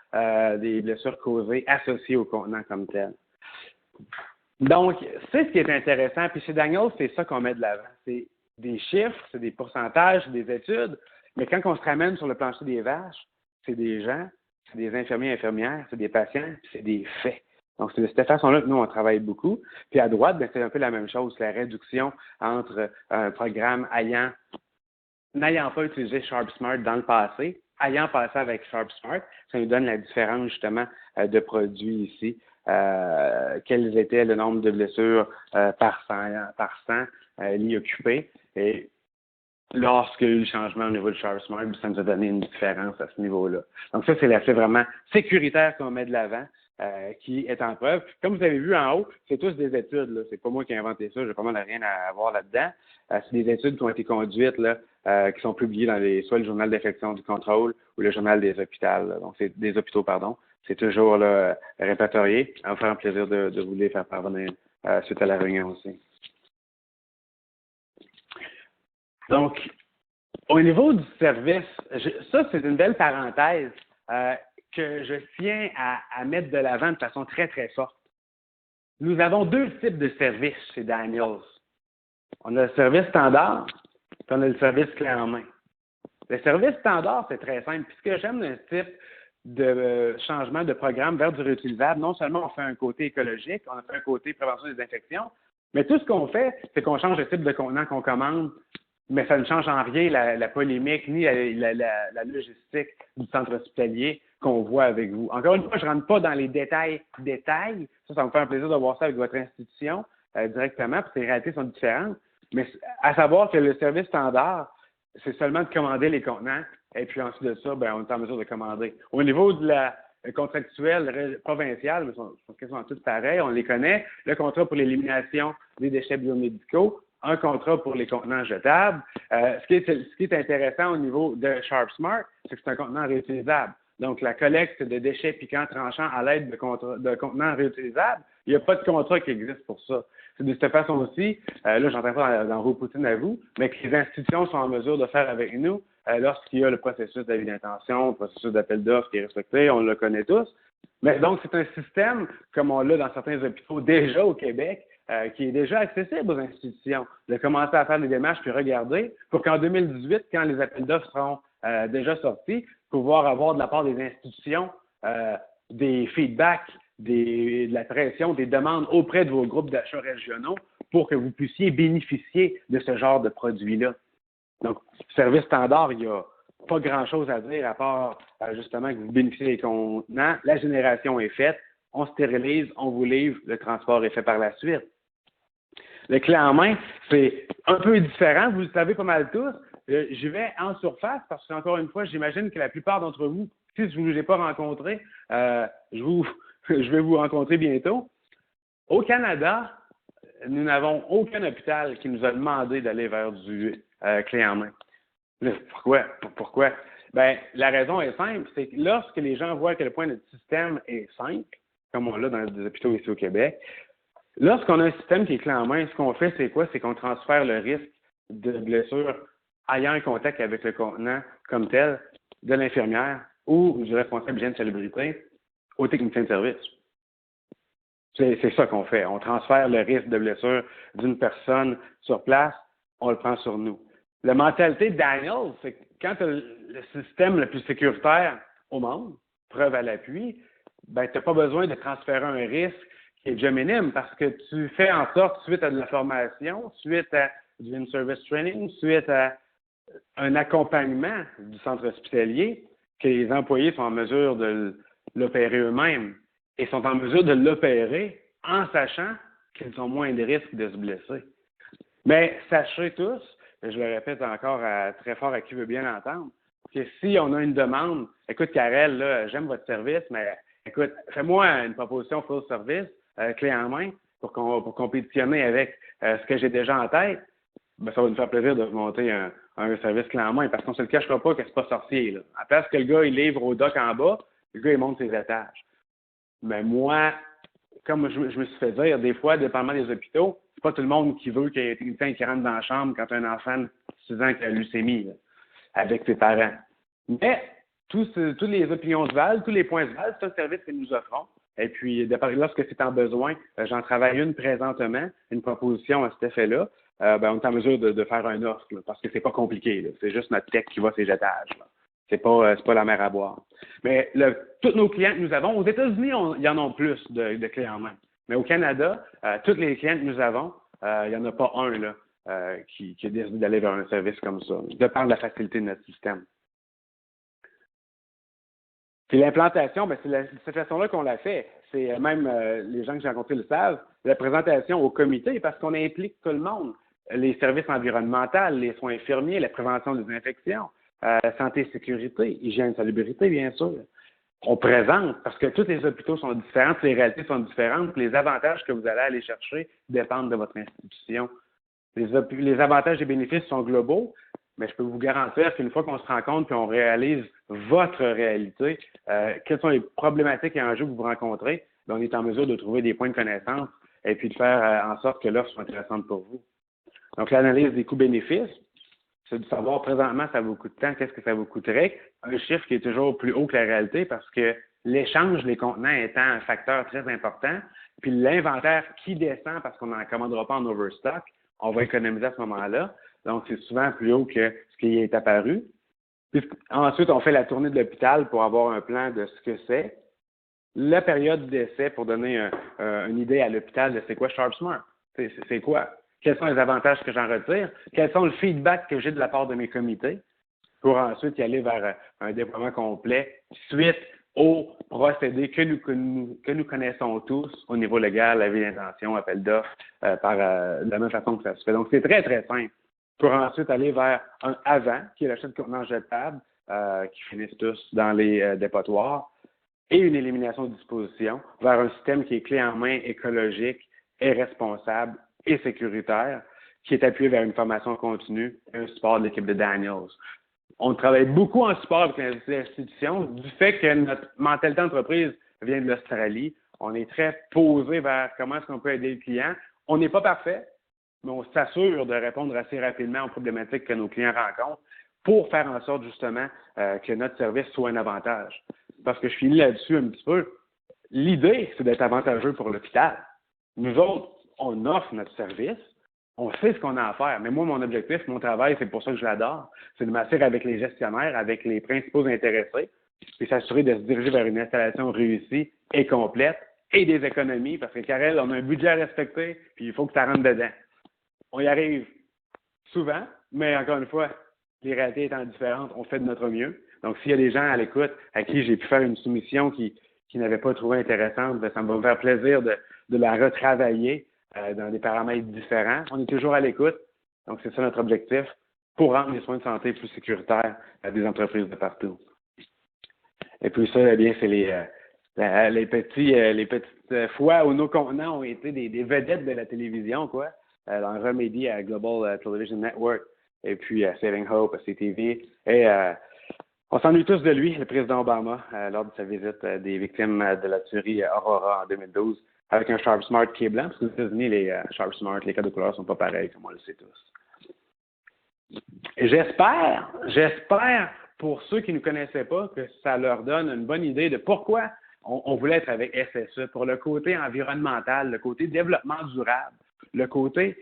des blessures causées associées au contenant comme tel. Donc, c'est ce qui est intéressant. Puis chez Daniel, c'est ça qu'on met de l'avant. C'est des chiffres, c'est des pourcentages, c'est des études, mais quand on se ramène sur le plancher des vaches, c'est des gens, c'est des infirmiers et infirmières, c'est des patients, puis c'est des faits. Donc, c'est de cette façon-là que nous, on travaille beaucoup. Puis à droite, bien, c'est un peu la même chose, la réduction entre un programme n'ayant pas utilisé SharpSmart dans le passé, ayant passé avec SharpSmart, ça nous donne la différence justement de produits ici. Quels étaient le nombre de blessures par 100 lits occupés. Et lorsqu'il y a eu le changement au niveau de SharpSmart, ça nous a donné une différence à ce niveau-là. Donc ça, c'est l'aspect vraiment sécuritaire qu'on met de l'avant qui est en preuve. Comme vous avez vu en haut, c'est tous des études. Là. C'est pas moi qui ai inventé ça. J'ai pas mal rien à voir là-dedans. C'est des études qui ont été conduites, là, qui sont publiées dans soit le journal d'infection du contrôle ou le journal des hôpitaux. Là. Donc, c'est des hôpitaux, pardon. C'est toujours là, répertorié. Ça va me faire un plaisir de vous les faire parvenir suite à la réunion aussi. Donc, au niveau du service, ça, c'est une belle parenthèse que je tiens à mettre de l'avant de façon très, très forte. Nous avons deux types de services chez Daniels. On a le service standard, puis on a le service clé en main. Le service standard, c'est très simple. Puis ce que j'aime d'un type de changement de programme vers du réutilisable, non seulement on fait un côté écologique, on a fait un côté prévention des infections, mais tout ce qu'on fait, c'est qu'on change le type de contenant qu'on commande, mais ça ne change en rien la polémique ni la logistique du centre hospitalier qu'on voit avec vous. Encore une fois, je ne rentre pas dans les détails. Ça me fait un plaisir de voir ça avec votre institution directement, parce que les réalités sont différentes. Mais à savoir que le service standard, c'est seulement de commander les contenants, et puis ensuite de ça, ben, on est en mesure de commander. Au niveau de la contractuelle provinciale, mais sont quasiment toutes pareilles, on les connaît. Le contrat pour l'élimination des déchets biomédicaux, un contrat pour les contenants jetables. Ce qui est intéressant au niveau de SharpSmart, c'est que c'est un contenant réutilisable. Donc, la collecte de déchets piquants tranchants à l'aide de contenants réutilisables, il n'y a pas de contrat qui existe pour ça. C'est de cette façon aussi, là, je n'entends pas dans vos poutines à vous, mais que les institutions sont en mesure de faire avec nous lorsqu'il y a le processus d'avis d'intention, le processus d'appel d'offres qui est respecté, on le connaît tous. Mais donc, c'est un système, comme on l'a dans certains hôpitaux déjà au Québec, qui est déjà accessible aux institutions, de commencer à faire des démarches puis regarder pour qu'en 2018, quand les appels d'offres seront déjà sortis, pouvoir avoir de la part des institutions des feedbacks, de la pression, des demandes auprès de vos groupes d'achats régionaux pour que vous puissiez bénéficier de ce genre de produits-là. Donc, service standard, il n'y a pas grand-chose à dire à part justement que vous bénéficiez des contenants. La génération est faite, on stérilise, on vous livre, le transport est fait par la suite. Le clé en main, c'est un peu différent, vous le savez pas mal tous. Je vais en surface parce que, encore une fois, j'imagine que la plupart d'entre vous, si je ne vous ai pas rencontré, je vais vous rencontrer bientôt. Au Canada, nous n'avons aucun hôpital qui nous a demandé d'aller vers du clé en main. Pourquoi? Ben, la raison est simple, c'est que lorsque les gens voient à quel point notre système est simple, comme on l'a dans des hôpitaux ici au Québec, lorsqu'on a un système qui est clé en main, ce qu'on fait, c'est quoi? C'est qu'on transfère le risque de blessure ayant un contact avec le contenant comme tel de l'infirmière ou du responsable d'hygiène de salubrité au technicien de service. C'est ça qu'on fait. On transfère le risque de blessure d'une personne sur place, on le prend sur nous. La mentalité de Daniel, c'est que quand tu as le système le plus sécuritaire au monde, preuve à l'appui, ben, tu n'as pas besoin de transférer un risque qui est déjà minime parce que tu fais en sorte, suite à de la formation, suite à du in-service training, suite à un accompagnement du centre hospitalier, que les employés sont en mesure de l'opérer eux-mêmes et sont en mesure de l'opérer en sachant qu'ils ont moins de risques de se blesser. Mais sachez tous, et je le répète encore très fort à qui veut bien l'entendre, que si on a une demande, écoute Karel, là, j'aime votre service, mais écoute, fais-moi une proposition full service, clé en main, pour compétitionner avec ce que j'ai déjà en tête, ben, ça va nous faire plaisir de monter un service clé en main, parce qu'on ne se le cachera pas que c'est pas sorcier. Là. À place que le gars, il livre au dock en bas, le gars, il monte ses étages. Mais moi, comme je me suis fait dire, des fois, dépendamment des hôpitaux, c'est pas tout le monde qui veut qu'il y ait quelqu'un qui rentre dans la chambre quand un enfant de 6 ans qui a leucémie, là, avec ses parents. Mais tous les opinions de Val, tous les points de Val, c'est un service que nous offrons. Et puis, lorsque c'est en besoin, j'en travaille une présentement, une proposition à cet effet-là. Ben, on est en mesure de faire un offre, là, parce que c'est pas compliqué. Là. C'est juste notre tech qui va ses étages. Là. C'est pas la mer à boire. Mais tous nos clients que nous avons, aux États-Unis, il y en a plus de clés en main. Mais au Canada, tous les clients que nous avons, il n'y en a pas un là, qui a décidé d'aller vers un service comme ça, de par la facilité de notre système. Puis l'implantation, ben, c'est de cette façon-là qu'on l'a fait. C'est même les gens que j'ai rencontrés le savent, la présentation au comité, parce qu'on implique tout le monde. Les services environnementaux, les soins infirmiers, la prévention des infections, santé et sécurité, hygiène, salubrité, bien sûr. on présente, parce que tous les hôpitaux sont différents, les réalités sont différentes, les avantages que vous allez aller chercher dépendent de votre institution. Les avantages et bénéfices sont globaux, mais je peux vous garantir qu'une fois qu'on se rend compte et on réalise votre réalité, quelles sont les problématiques et enjeux que vous rencontrez, bien, on est en mesure de trouver des points de connaissance et puis de faire en sorte que l'offre soit intéressante pour vous. Donc, l'analyse des coûts-bénéfices, c'est de savoir présentement ça vous coûte tant, qu'est-ce que ça vous coûterait, un chiffre qui est toujours plus haut que la réalité parce que l'échange des contenants étant un facteur très important, puis l'inventaire qui descend parce qu'on n'en commandera pas en overstock, on va économiser à ce moment-là. Donc, c'est souvent plus haut que ce qui est apparu. Puis, ensuite, on fait la tournée de l'hôpital pour avoir un plan de ce que c'est. La période d'essai pour donner une idée à l'hôpital de c'est quoi SharpSmart. C'est quoi? Quels sont les avantages que j'en retire? Quels sont le feedback que j'ai de la part de mes comités pour ensuite y aller vers un déploiement complet suite aux procédés que nous connaissons tous au niveau légal, avis d'intention, appel d'offres, de la même façon que ça se fait. Donc, c'est très, très simple. Pour ensuite aller vers un avant, qui est l'achat de contenants jetables, qui finissent tous dans les dépotoirs, et une élimination de disposition vers un système qui est clé en main, écologique et responsable et sécuritaire, qui est appuyé vers une formation continue et un support de l'équipe de Daniels. On travaille beaucoup en support avec les institutions du fait que notre mentalité d'entreprise vient de l'Australie. On est très posé vers comment est-ce qu'on peut aider le client. On n'est pas parfait, mais on s'assure de répondre assez rapidement aux problématiques que nos clients rencontrent pour faire en sorte justement que notre service soit un avantage. Parce que je finis là-dessus un petit peu. L'idée, c'est d'être avantageux pour l'hôpital. Nous autres, on offre notre service, on sait ce qu'on a à faire. Mais moi, mon objectif, mon travail, c'est pour ça que je l'adore, c'est de m'assurer avec les gestionnaires, avec les principaux intéressés, et s'assurer de se diriger vers une installation réussie et complète et des économies. Parce que, Karel, on a un budget à respecter, puis il faut que ça rentre dedans. On y arrive souvent, mais encore une fois, les réalités étant différentes, on fait de notre mieux. Donc, s'il y a des gens à l'écoute à qui j'ai pu faire une soumission qui n'avaient pas trouvé intéressante, bien, ça me va me faire plaisir de la retravailler dans des paramètres différents. On est toujours à l'écoute. Donc, c'est ça notre objectif pour rendre les soins de santé plus sécuritaires à des entreprises de partout. Et puis ça, eh bien, c'est les petites fois où nos contenants ont été des vedettes de la télévision, quoi, dans Remedy à Global Television Network et puis à Saving Hope à CTV. Et on s'ennuie tous de lui, le président Obama, lors de sa visite des victimes de la tuerie Aurora en 2012, avec un SharpSmart qui est blanc, parce qu'aux États-Unis, les SharpSmart, les codes de couleur sont pas pareils, comme on le sait tous. Et j'espère, pour ceux qui ne nous connaissaient pas, que ça leur donne une bonne idée de pourquoi on voulait être avec SSE, pour le côté environnemental, le côté développement durable, le côté,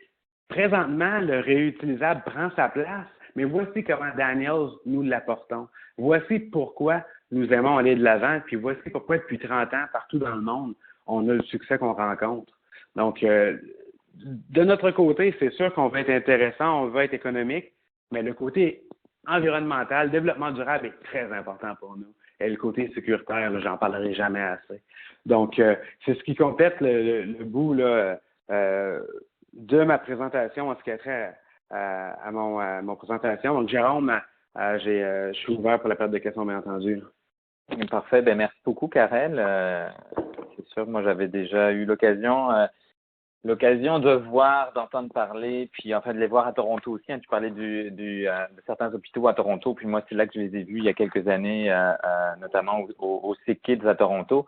présentement, le réutilisable prend sa place, mais voici comment Daniels nous l'apportons. Voici pourquoi nous aimons aller de l'avant, puis voici pourquoi depuis 30 ans, partout dans le monde, on a le succès qu'on rencontre. Donc, de notre côté, c'est sûr qu'on va être intéressant, on va être économique, mais le côté environnemental, développement durable est très important pour nous. Et le côté sécuritaire, là, j'en parlerai jamais assez. Donc, c'est ce qui complète le bout là, de ma présentation en ce qui a trait à mon présentation. Donc, Jérôme, je suis ouvert pour la période de questions, bien entendu. Parfait. Ben, merci beaucoup, Karel. C'est sûr, moi, j'avais déjà eu l'occasion de voir, d'entendre parler, puis en fait de les voir à Toronto aussi. Hein. Tu parlais de certains hôpitaux à Toronto, puis moi, c'est là que je les ai vus il y a quelques années, notamment au Sick Kids à Toronto.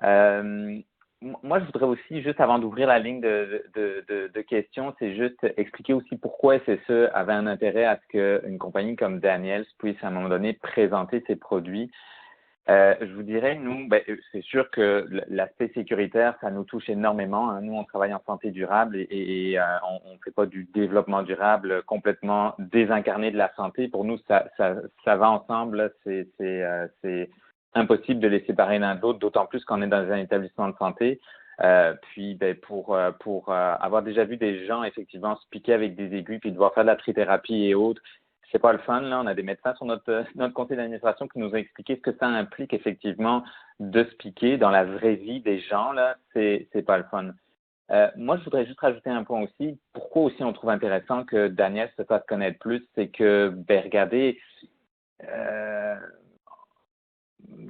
Moi, je voudrais aussi, juste avant d'ouvrir la ligne de questions, c'est juste expliquer aussi pourquoi SSE avait un intérêt à ce qu'une compagnie comme Daniels puisse à un moment donné présenter ses produits. Je vous dirais, nous, c'est sûr que l'aspect sécuritaire, ça nous touche énormément. Hein. Nous, on travaille en santé durable et on ne fait pas du développement durable complètement désincarné de la santé. Pour nous, ça va ensemble. C'est impossible de les séparer l'un de l'autre, d'autant plus qu'on est dans un établissement de santé. Puis, pour avoir déjà vu des gens effectivement se piquer avec des aiguilles puis devoir faire de la trithérapie et autres, c'est pas le fun, là. On a des médecins sur notre conseil d'administration qui nous ont expliqué ce que ça implique effectivement de se piquer dans la vraie vie des gens, là. C'est pas le fun. Moi, je voudrais juste rajouter un point aussi. Pourquoi aussi on trouve intéressant que Daniel se fasse connaître plus, c'est que, regardez,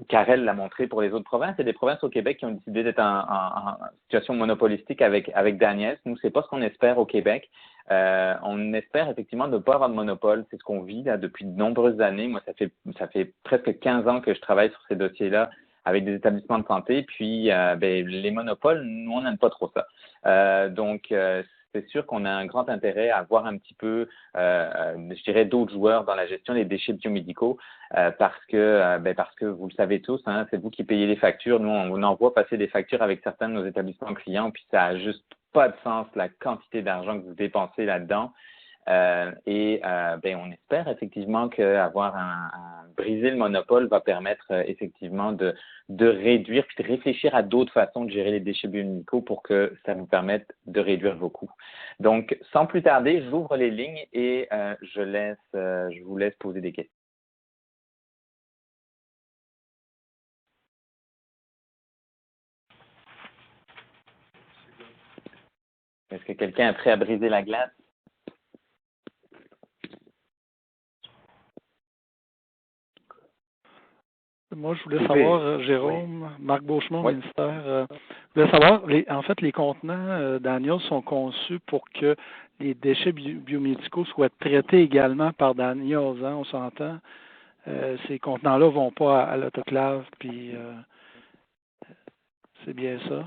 Karel l'a montré pour les autres provinces. Il y a des provinces au Québec qui ont décidé d'être en situation monopolistique avec Daniels. Nous, c'est pas ce qu'on espère au Québec. On espère effectivement ne pas avoir de monopole. C'est ce qu'on vit là depuis de nombreuses années. Moi, ça fait presque 15 ans que je travaille sur ces dossiers-là avec des établissements de santé. Puis, les monopoles, nous, on n'aime pas trop ça. Donc, c'est sûr qu'on a un grand intérêt à voir un petit peu, je dirais, d'autres joueurs dans la gestion des déchets biomédicaux parce que vous le savez tous, hein, c'est vous qui payez les factures. Nous, on envoie passer des factures avec certains de nos établissements clients, puis ça a juste pas de sens la quantité d'argent que vous dépensez là-dedans. On espère effectivement qu'avoir briser le monopole va permettre effectivement de réduire puis de réfléchir à d'autres façons de gérer les déchets biomédicaux pour que ça vous permette de réduire vos coûts. Donc, sans plus tarder, j'ouvre les lignes et je vous laisse poser des questions. Est-ce que quelqu'un est prêt à briser la glace? Moi, je voulais savoir, Jérôme, Marc Beauchemin, ministère, je voulais savoir, en fait, les contenants Daniels sont conçus pour que les déchets biomédicaux soient traités également par Daniels, hein, on s'entend. Ces contenants-là ne vont pas à l'autoclave, puis c'est bien ça?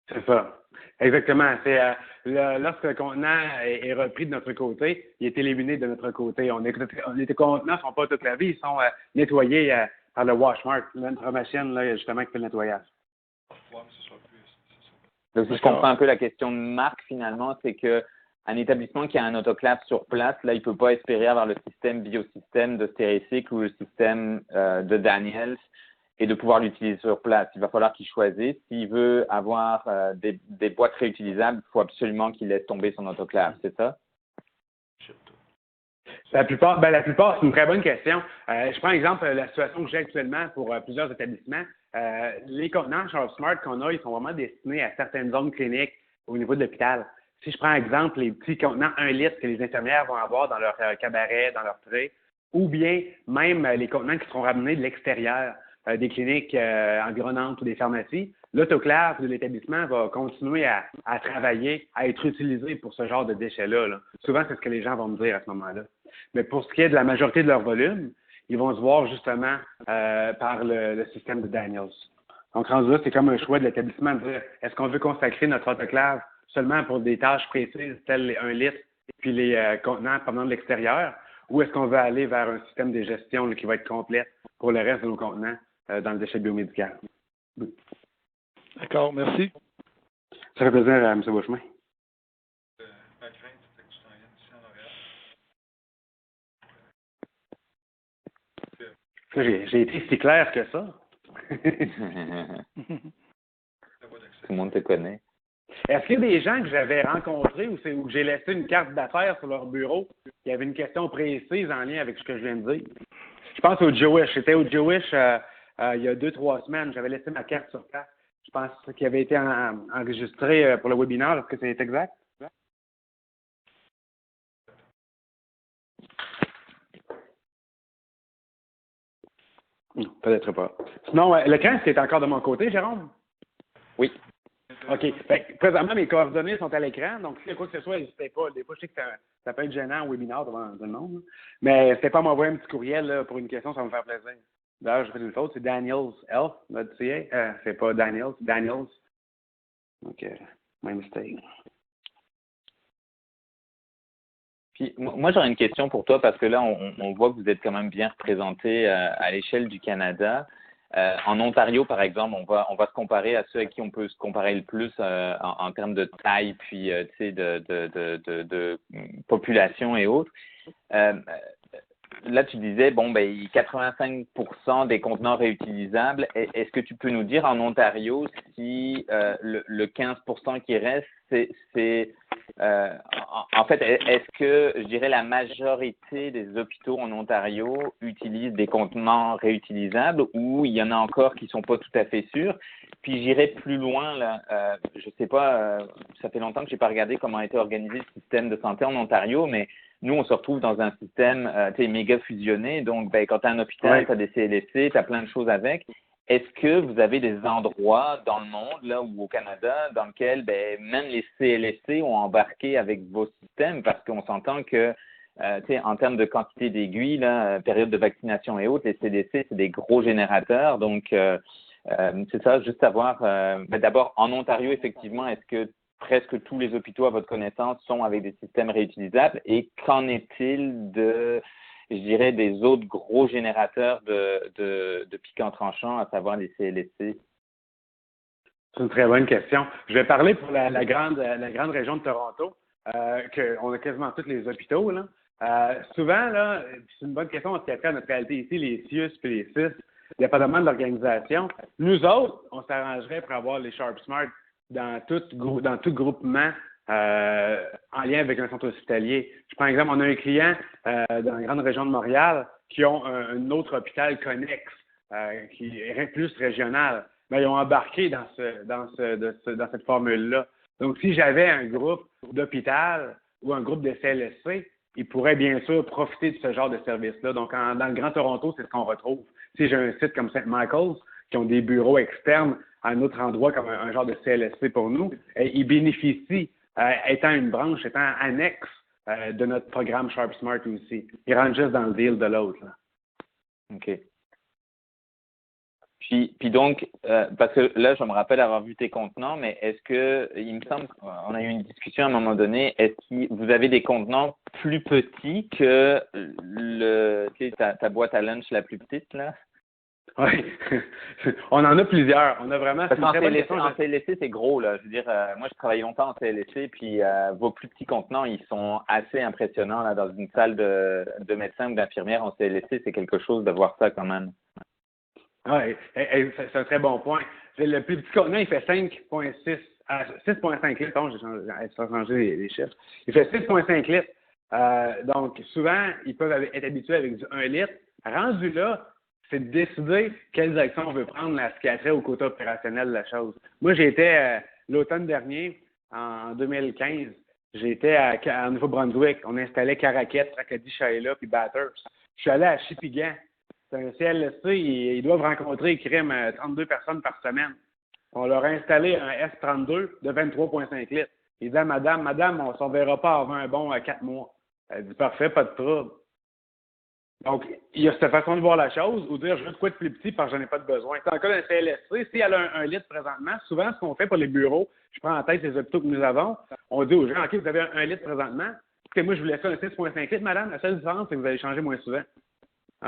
C'est ça. Exactement. C'est lorsque le contenant est repris de notre côté, il est éliminé de notre côté. Les contenants ne sont pas toute la vie, ils sont nettoyés par le Washmart, notre machine là, justement qui fait le nettoyage. Donc, si je comprends un peu la question de Marc, finalement, c'est que un établissement qui a un autoclave sur place, là, il ne peut pas espérer avoir le système biosystème de Stericycle ou le système de Daniels et de pouvoir l'utiliser sur place. Il va falloir qu'il choisisse. S'il veut avoir des boîtes réutilisables, il faut absolument qu'il laisse tomber son autoclave, c'est ça? La plupart, c'est une très bonne question. Je prends exemple la situation que j'ai actuellement pour plusieurs établissements. Les contenants SharpSmart qu'on a, ils sont vraiment destinés à certaines zones cliniques au niveau de l'hôpital. Si je prends exemple les petits contenants 1 litre que les infirmières vont avoir dans leur cabaret, dans leur trait, ou bien même les contenants qui seront ramenés de l'extérieur des cliniques environnantes ou des pharmacies, l'autoclave de l'établissement va continuer à travailler, à être utilisé pour ce genre de déchets-là. Là. Souvent, c'est ce que les gens vont me dire à ce moment-là. Mais pour ce qui est de la majorité de leur volume, ils vont se voir justement par le système de Daniels. Donc, rendu là, c'est comme un choix de l'établissement de dire est-ce qu'on veut consacrer notre autoclave seulement pour des tâches précises, telles les 1 litre, puis les contenants provenant de l'extérieur, ou est-ce qu'on veut aller vers un système de gestion là, qui va être complet pour le reste de nos contenants dans le déchet biomédical? D'accord, merci. Ça fait plaisir à M. Beauchemin. Ma crainte, c'était que tu t'en viennes ici en Montréal. J'ai été si clair que ça. Tout le monde te connaît. Est-ce qu'il y a des gens que j'avais rencontrés ou que j'ai laissé une carte d'affaires sur leur bureau qui avaient une question précise en lien avec ce que je viens de dire? Je pense au Jewish. J'étais au Jewish il y a 2-3 semaines. J'avais laissé ma carte sur place. Je pense qu'il avait été enregistré pour le webinaire. Est-ce que c'est exact? Peut-être pas. Sinon, le camp, c'est encore de mon côté, Jérôme? Oui. OK. Présentement, mes coordonnées sont à l'écran, donc s'il y a quoi que ce soit, n'hésitez pas. Des fois, je sais que ça peut être gênant au webinaire devant tout le monde. Mais n'hésitez pas à m'envoyer un petit courriel là, pour une question, ça va me faire plaisir. D'ailleurs, je fais une faute, c'est Daniels Health, c'est pas Daniels, c'est Daniels. Donc, my mistake. Puis, moi, j'aurais une question pour toi parce que là, on voit que vous êtes quand même bien représenté à l'échelle du Canada. En Ontario, par exemple, on va se comparer à ceux à qui on peut se comparer le plus en termes de taille, puis tu sais, de population et autres. Là, tu disais, 85% des contenants réutilisables. Est-ce que tu peux nous dire en Ontario si le 15% qui reste, en fait, est-ce que, je dirais, la majorité des hôpitaux en Ontario utilisent des contenants réutilisables ou il y en a encore qui sont pas tout à fait sûrs? Puis j'irai plus loin, là. Je sais pas, ça fait longtemps que j'ai pas regardé comment a été organisé le système de santé en Ontario, mais nous, on se retrouve dans un système méga fusionné. Donc, quand tu as un hôpital, tu as des CLSC, tu as plein de choses avec. est-ce que vous avez des endroits dans le monde, là, ou au Canada, dans lesquels même les CLSC ont embarqué avec vos systèmes, parce qu'on s'entend que, en termes de quantité d'aiguilles, là, période de vaccination et autres, les CDC, c'est des gros générateurs. Donc, c'est ça, juste savoir, d'abord, en Ontario, effectivement, est-ce que presque tous les hôpitaux, à votre connaissance, sont avec des systèmes réutilisables? Et qu'en est-il je dirais, des autres gros générateurs de piquants tranchants, à savoir les CLSC? C'est une très bonne question. Je vais parler pour la grande région de Toronto, qu'on a quasiment tous les hôpitaux, là. Souvent, là, c'est une bonne question en ce qui a trait à notre réalité ici, les CIUS et les CIS, dépendamment de l'organisation. Nous autres, on s'arrangerait pour avoir les Sharp Smart dans tout groupement en lien avec un centre hospitalier. Je prends exemple, on a un client dans la grande région de Montréal qui ont un autre hôpital connexe qui est plus régional. Mais ils ont embarqué dans cette formule-là. Donc, si j'avais un groupe d'hôpital ou un groupe de CLSC, ils pourraient bien sûr profiter de ce genre de service-là. Donc, dans le Grand Toronto, c'est ce qu'on retrouve. Si j'ai un site comme St. Michael's, qui ont des bureaux externes à un autre endroit comme un genre de CLSC pour nous, ils bénéficient, étant une branche, étant annexe de notre programme Sharp Smart aussi. Ils rentrent juste dans le deal de l'autre. Là. OK. Puis donc, parce que là, je me rappelle avoir vu tes contenants, mais est-ce que, il me semble qu'on a eu une discussion à un moment donné, est-ce que vous avez des contenants plus petits que ta boîte à lunch la plus petite, là? Oui, on en a plusieurs. On a vraiment... Parce qu'en CLSC, c'est gros, là. Je veux dire, moi, je travaille longtemps en CLSC, puis vos plus petits contenants, ils sont assez impressionnants, là, dans une salle de médecins ou d'infirmières en CLSC. C'est quelque chose de voir ça, quand même. Oui, c'est un très bon point. Le plus petit contenant, il fait 5,6 à 6,5 litres. Bon, j'ai changé les chiffres. Il fait 6,5 litres. Donc, souvent, ils peuvent être habitués avec du 1 litre. Rendu là, c'est de décider quelles actions on veut prendre à ce qui a trait au quota opérationnel de la chose. Moi, j'étais l'automne dernier, en 2015, j'étais à Nouveau-Brunswick. On installait Caraquette, Tracadie, Shaila, puis Batters. Je suis allé à Shippigan. C'est un CLSC, ils doivent rencontrer crème 32 personnes par semaine. On leur a installé un S32 de 23,5 litres. Il dit à madame, on s'en verra pas avant un bon 4 mois. Elle dit, parfait, pas de trouble. Donc, il y a cette façon de voir la chose, ou dire, je veux de quoi de plus petit parce que j'en ai pas de besoin. Dans le cas d'un CLSC, si elle a un litre présentement, souvent, ce qu'on fait pour les bureaux, je prends en tête les hôpitaux que nous avons, on dit aux gens, OK, vous avez un litre présentement, écoutez, moi, je vous laisse un 6,5 litres, madame, la seule différence, c'est que vous allez changer moins souvent.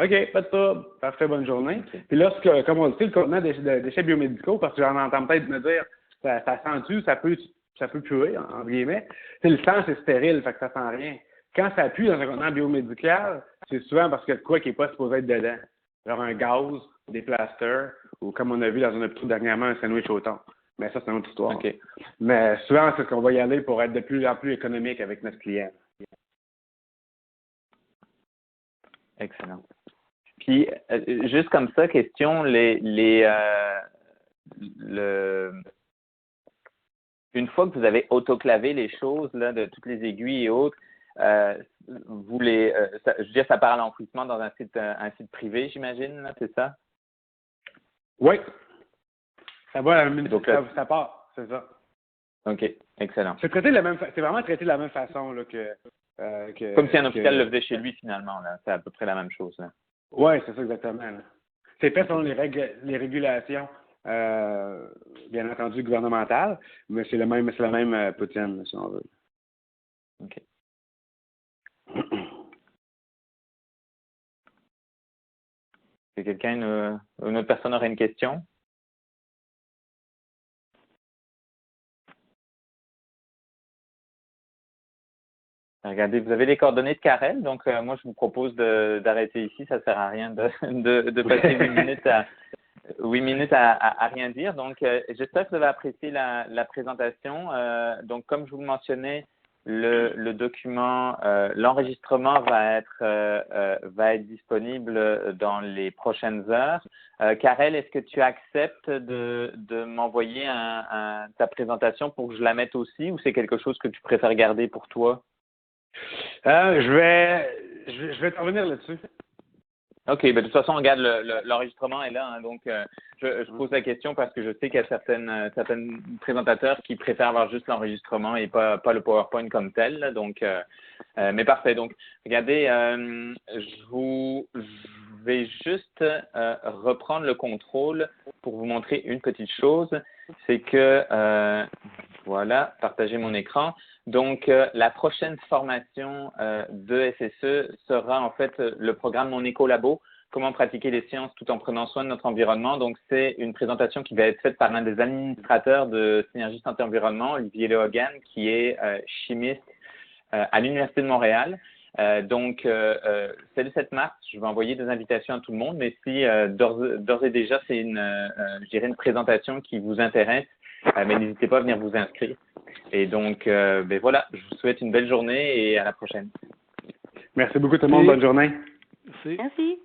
OK, pas de trouble. Parfait, bonne journée. Puis là, comme on dit, le contenant de déchets biomédicaux, parce que j'en entends peut-être me dire, ça sent-tu, ça peut puer, entre guillemets. Le sang, c'est stérile, fait que ça sent rien. Quand ça pue dans un contenant biomédical, c'est souvent parce qu'il y a de quoi qui n'est pas supposé être dedans. Genre un gaz, des plasters, ou comme on a vu dans un hôpital dernièrement, un sandwich au thon. Mais ça, c'est une autre histoire. Okay. Mais souvent, c'est ce qu'on va y aller pour être de plus en plus économique avec notre client. Excellent. Puis, juste comme ça, question, une fois que vous avez autoclavé les choses, là, de toutes les aiguilles et autres, je veux dire, ça part à l'enfouissement dans un site privé, j'imagine, là, c'est ça? Oui. Ça va, donc, ça part, c'est ça. OK, excellent. C'est vraiment traité de la même façon là, que comme si un hôpital le faisait chez lui, finalement, là. C'est à peu près la même chose, là. Oui, c'est ça exactement. Là. C'est fait selon les régulations, bien entendu, gouvernementales, mais c'est la même poutine, là, si on veut. OK. Est-ce que quelqu'un, une autre personne aurait une question? Regardez, vous avez les coordonnées de Karel, donc moi je vous propose d'arrêter ici, ça sert à rien de passer 8 minutes à rien dire. Donc j'espère que vous avez apprécié la présentation. Donc comme je vous le mentionnais, le document, l'enregistrement va être disponible dans les prochaines heures. Karel, est-ce que tu acceptes de m'envoyer ta présentation pour que je la mette aussi, ou c'est quelque chose que tu préfères garder pour toi? Je vais t'en revenir là-dessus. OK, ben, de toute façon, regarde, l'enregistrement est là, hein, donc je pose la question parce que je sais qu'il y a certains présentateurs qui préfèrent avoir juste l'enregistrement et pas le PowerPoint comme tel, là, donc mais parfait. Donc, regardez, je vais juste reprendre le contrôle pour vous montrer une petite chose, c'est que voilà, partager mon écran. Donc, la prochaine formation de SSE sera en fait le programme Mon Écolabo, comment pratiquer les sciences tout en prenant soin de notre environnement. Donc, c'est une présentation qui va être faite par l'un des administrateurs de Synergie Santé Environnement, Olivier Le Hogan, qui est chimiste à l'Université de Montréal. Donc, c'est le 7 mars, je vais envoyer des invitations à tout le monde, mais si d'ores et déjà c'est je dirais une présentation qui vous intéresse, mais n'hésitez pas à venir vous inscrire. Et donc, ben voilà, je vous souhaite une belle journée et à la prochaine. Merci beaucoup tout le monde, bonne journée. Merci. Merci.